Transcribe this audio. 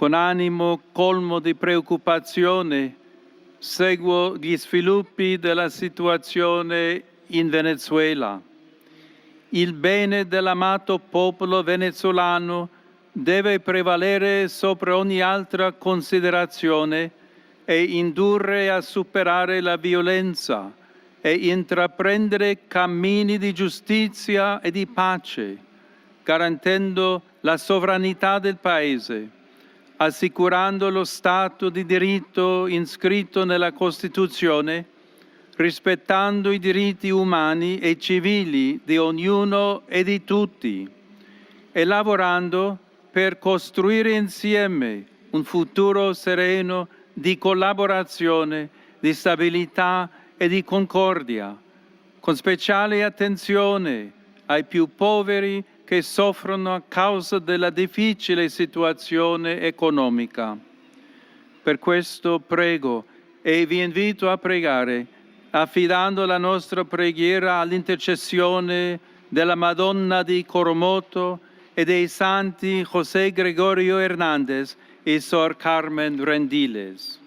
Con animo colmo di preoccupazione seguo gli sviluppi della situazione in Venezuela. Il bene dell'amato popolo venezuelano deve prevalere sopra ogni altra considerazione e indurre a superare la violenza e intraprendere cammini di giustizia e di pace, garantendo la sovranità del Paese, assicurando lo Stato di diritto inscritto nella Costituzione, rispettando i diritti umani e civili di ognuno e di tutti, e lavorando per costruire insieme un futuro sereno di collaborazione, di stabilità e di concordia, con speciale attenzione ai più poveri che soffrono a causa della difficile situazione economica. Per questo prego e vi invito a pregare, affidando la nostra preghiera all'intercessione della Madonna di Coromoto e dei santi José Gregorio Hernández e Sor Carmen Rendiles.